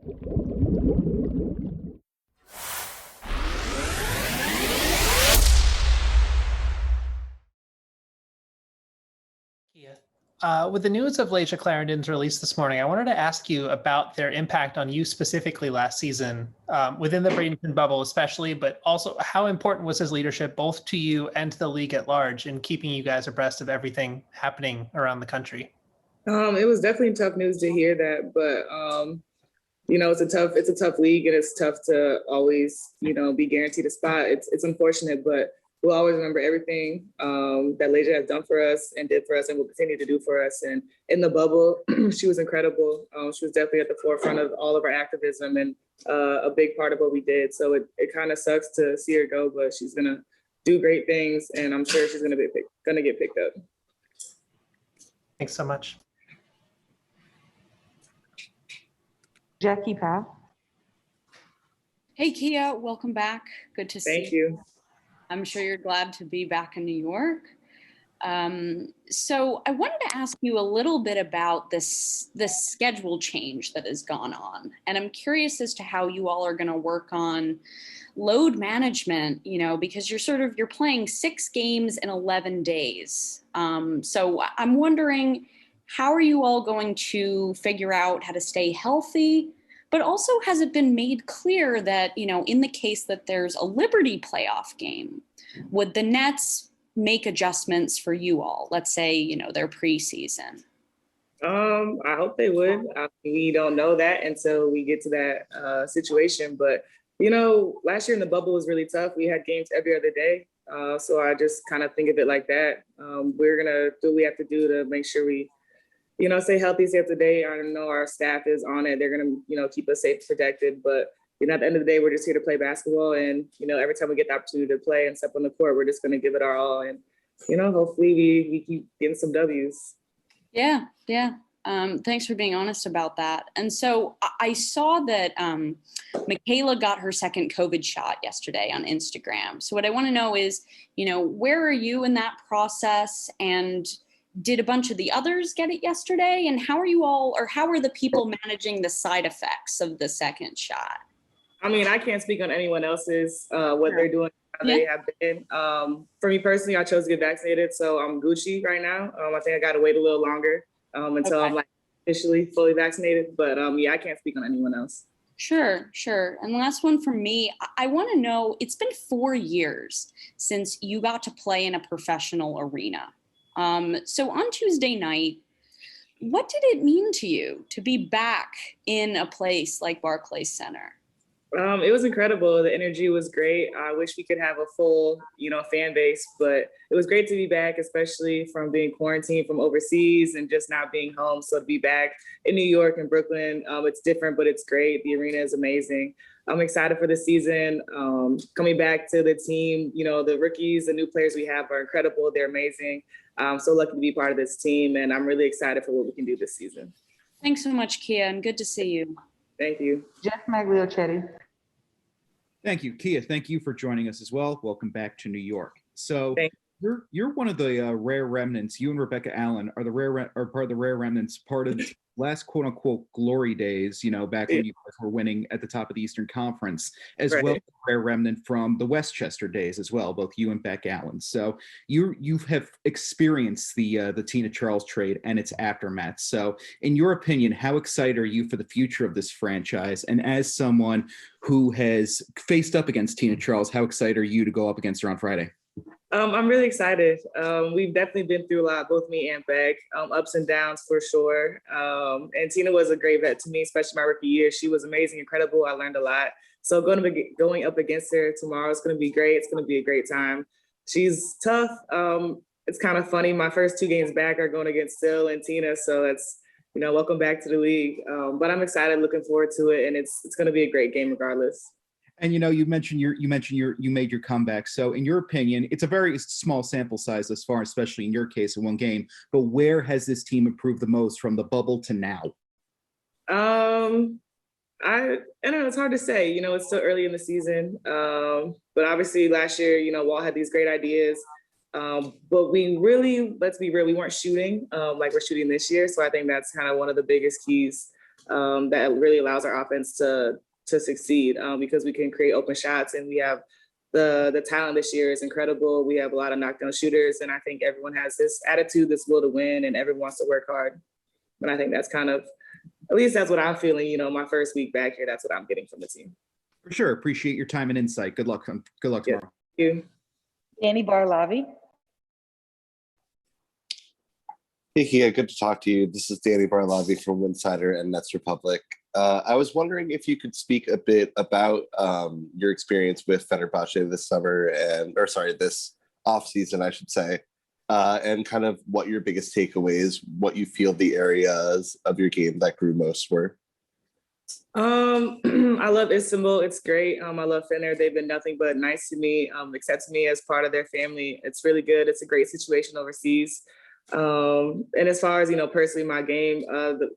With the news of Laisha Clarendon's release this morning, I wanted to ask you about their impact on you specifically last season, within the Bradenton bubble especially, but also how important was his leadership both to you and to the league at large in keeping you guys abreast of everything happening around the country? It was definitely tough news to hear that, but it's a tough league, and it's tough to always, be guaranteed a spot. It's unfortunate, but we'll always remember everything that Leja has done for us and did for us and will continue to do for us. And in the bubble, she was incredible. She was definitely at the forefront of all of our activism and a big part of what we did. So it kind of sucks to see her go, but she's gonna do great things, and I'm sure she's gonna get picked up. Thanks so much. Jackie Powell. Hey, Kiah, welcome back. Good to see you. Thank you. I'm sure you're glad to be back in New York. So I wanted to ask you a little bit about this schedule change that has gone on. And I'm curious as to how you all are going to work on load management, because you're playing 6 games in 11 days. So I'm wondering, how are you all going to figure out how to stay healthy? But also, has it been made clear that, in the case that there's a Liberty playoff game, would the Nets make adjustments for you all? Let's say, their preseason. I hope they would. We don't know that until we get to that situation. But, last year in the bubble was really tough. We had games every other day. So I just kind of think of it like that. We're going to do what we have to do to make sure we stay healthy, stay up to date. I know our staff is on it. They're going to, keep us safe and protected. But, at the end of the day, we're just here to play basketball. And, every time we get the opportunity to play and step on the court, we're just going to give it our all. And, hopefully we keep getting some W's. Yeah. Thanks for being honest about that. And so I saw that Michaela got her second COVID shot yesterday on Instagram. So what I want to know is, where are you in that process? And did a bunch of the others get it yesterday? And how are the people managing the side effects of the second shot? I mean, I can't speak on anyone else's, what they're doing, how they have been. For me personally, I chose to get vaccinated, so I'm Gucci right now. I think I got to wait a little longer until I'm officially fully vaccinated. But I can't speak on anyone else. Sure. And last one from me, I want to know, it's been 4 years since you got to play in a professional arena. So on Tuesday night, what did it mean to you to be back in a place like Barclays Center? It was incredible. The energy was great. I wish we could have a full, fan base, but it was great to be back, especially from being quarantined from overseas and just not being home. So to be back in New York and Brooklyn, it's different, but it's great. The arena is amazing. I'm excited for the season. Coming back to the team, the rookies, the new players we have are incredible. They're amazing. I'm so lucky to be part of this team, and I'm really excited for what we can do this season. Thanks so much, Kiah, and good to see you. Thank you. Jeff Magliochetti. Thank you, Kiah. Thank you for joining us as well. Welcome back to New York. So you're one of the rare remnants. You and Rebecca Allen are part of the rare remnants, part of the last quote unquote glory days, back when you guys were winning at the top of the Eastern Conference, as well as a rare remnant from the Westchester days as well, both you and Beck Allen. So you have experienced the Tina Charles trade and its aftermath. So in your opinion, how excited are you for the future of this franchise? And as someone who has faced up against Tina Charles, how excited are you to go up against her on Friday? I'm really excited. We've definitely been through a lot, both me and Beck, ups and downs for sure. And Tina was a great vet to me, especially my rookie year. She was amazing, incredible. I learned a lot. So going up against her tomorrow is going to be great. It's going to be a great time. She's tough. It's kind of funny. My first 2 games back are going against Sil and Tina. So that's, welcome back to the league. But I'm excited, looking forward to it. And it's going to be a great game regardless. And you mentioned you made your comeback. So in your opinion, it's a very small sample size as far, especially in your case, in one game. But where has this team improved the most from the bubble to now? I don't know. It's hard to say. It's still early in the season. But obviously last year, Walt had these great ideas. But let's be real, we weren't shooting like we're shooting this year. So I think that's kind of one of the biggest keys that really allows our offense to succeed because we can create open shots, and we have the talent this year is incredible. We have a lot of knockdown shooters, and I think everyone has this attitude, this will to win, and everyone wants to work hard. But I think that's kind of, at least that's what I'm feeling, you know, my first week back here. That's what I'm getting from the team. For sure. Appreciate your time and insight. Good luck. Good luck tomorrow. Yeah, thank you. Danny Barlavi. Hey, Kiah, good to talk to you. This is Danny Barlavi from Winsider and Nets Republic. I was wondering if you could speak a bit about your experience with Fenerbahce this summer this off season, I should say, and kind of what your biggest takeaways, what you feel the areas of your game that grew most were. I love Istanbul. It's great. I love Fener. They've been nothing but nice to me, accepting me as part of their family. It's really good. It's a great situation overseas. And as far as, you know, personally, my game,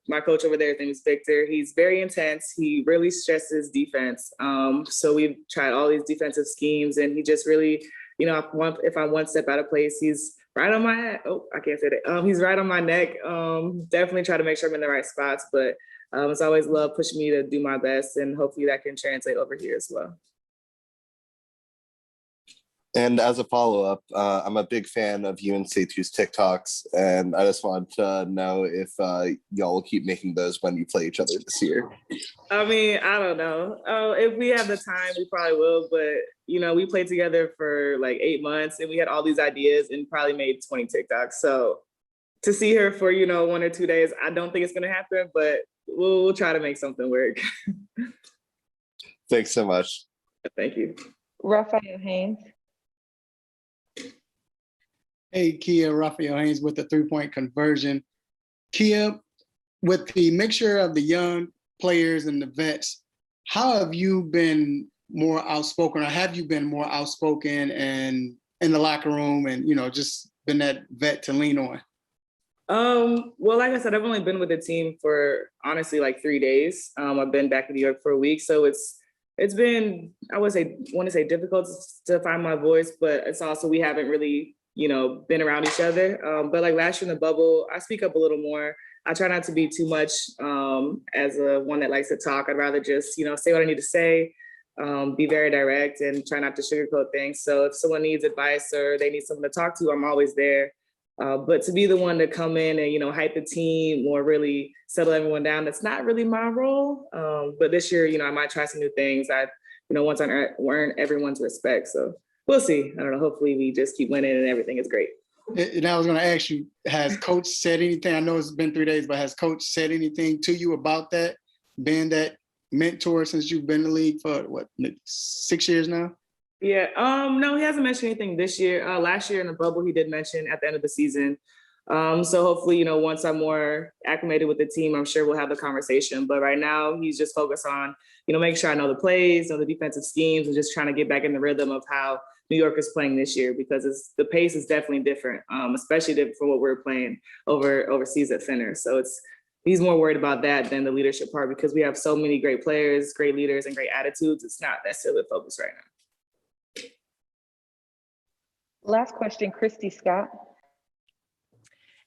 my coach over there, his name is Victor. He's very intense. He really stresses defense. So we've tried all these defensive schemes, and he just really, you know, if I'm one step out of place, he's right on my, I can't say that. He's right on my neck. Definitely try to make sure I'm in the right spots, but it's always love pushing me to do my best, and hopefully that can translate over here as well. And as a follow-up, I'm a big fan of you and Setu's TikToks, and I just wanted to know if y'all will keep making those when you play each other this year. I mean, I don't know. If we have the time, we probably will. But, you know, we played together for like 8 months, and we had all these ideas and probably made 20 TikToks. So to see her for, you know, 1 or 2 days, I don't think it's going to happen, but we'll try to make something work. Thanks so much. Thank you. Raphael Haynes. Hey, Kiah, Raphael Haynes with the three-point conversion. Kiah, with the mixture of the young players and the vets, how have you been more outspoken, or have you been more outspoken and in the locker room, and, you know, just been that vet to lean on? Well, like I said, I've only been with the team for honestly like 3 days. I've been back in New York for a week, so it's been, I want to say difficult to find my voice, but it's also, we haven't really, you know, been around each other. But like last year in the bubble, I speak up a little more. I try not to be too much as a one that likes to talk. I'd rather just, you know, say what I need to say, be very direct, and try not to sugarcoat things. So if someone needs advice or they need someone to talk to, I'm always there. But to be the one to come in and, you know, hype the team or really settle everyone down, that's not really my role. But this year, you know, I might try some new things. Once I earn everyone's respect. So we'll see. I don't know. Hopefully we just keep winning and everything is great. And I was going to ask you, has Coach said anything? I know it's been 3 days, but has Coach said anything to you about that, being that mentor since you've been in the league for, what, 6 years now? Yeah. No, he hasn't mentioned anything this year. Last year in the bubble, he did mention at the end of the season. So hopefully, you know, once I'm more acclimated with the team, I'm sure we'll have the conversation. But right now, he's just focused on, you know, making sure I know the plays, know the defensive schemes, and just trying to get back in the rhythm of how New York is playing this year, because the pace is definitely different, especially from what we're playing overseas at Fener. So he's more worried about that than the leadership part, because we have so many great players, great leaders, and great attitudes. It's not necessarily the focus right now. Last question, Christy Scott.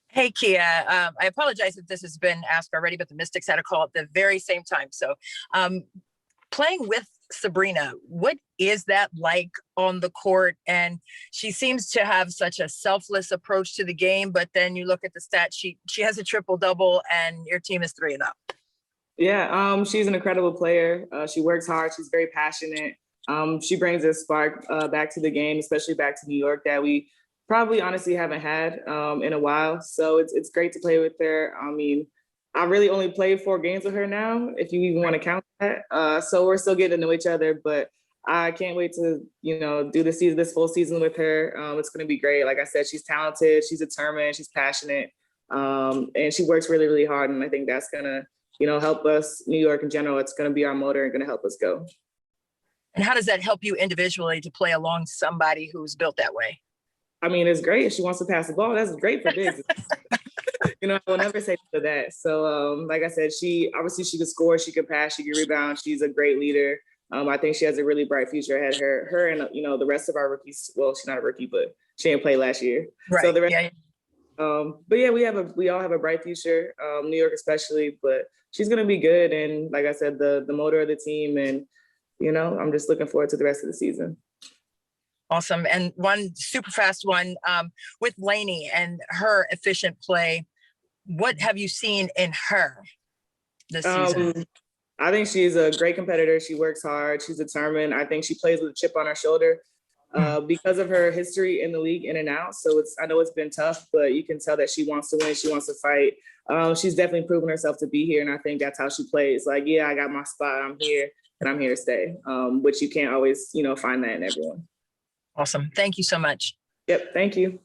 Hey, Kiah. I apologize if this has been asked already, but the Mystics had a call at the very same time. So playing with Sabrina, what is that like on the court? And she seems to have such a selfless approach to the game, but then you look at the stats, she has a triple-double and your team is 3-0. Yeah, she's an incredible player. She works hard. She's very passionate. She brings a spark back to the game, especially back to New York, that we probably honestly haven't had in a while. So it's great to play with her. I mean, I really only played 4 games with her now, if you even want to count that. So we're still getting to know each other, but I can't wait to, you know, do this full season with her. It's going to be great. Like I said, she's talented, she's determined, she's passionate, and she works really, really hard. And I think that's going to, you know, help us, New York in general. It's going to be our motor and going to help us go. And how does that help you individually to play along somebody who's built that way? I mean, it's great if she wants to pass the ball. That's great for bigs. You know, I will never say to that. So, like I said, she could score, she could pass, she could rebound. She's a great leader. I think she has a really bright future ahead of her and, you know, the rest of our rookies. Well, she's not a rookie, but she didn't play last year. Right. So the rest, But yeah, we all have a bright future, New York especially. But she's gonna be good, and like I said, the motor of the team, and I'm just looking forward to the rest of the season. Awesome. And one super fast one with Lainey and her efficient play. What have you seen in her this season? I think she's a great competitor. She works hard. She's determined. I think she plays with a chip on her shoulder because of her history in the league in and out. So I know it's been tough, but you can tell that she wants to win. She wants to fight. She's definitely proven herself to be here. And I think that's how she plays. Like, yeah, I got my spot. I'm here and I'm here to stay, which you can't always, find that in everyone. Awesome. Thank you so much. Yep. Thank you.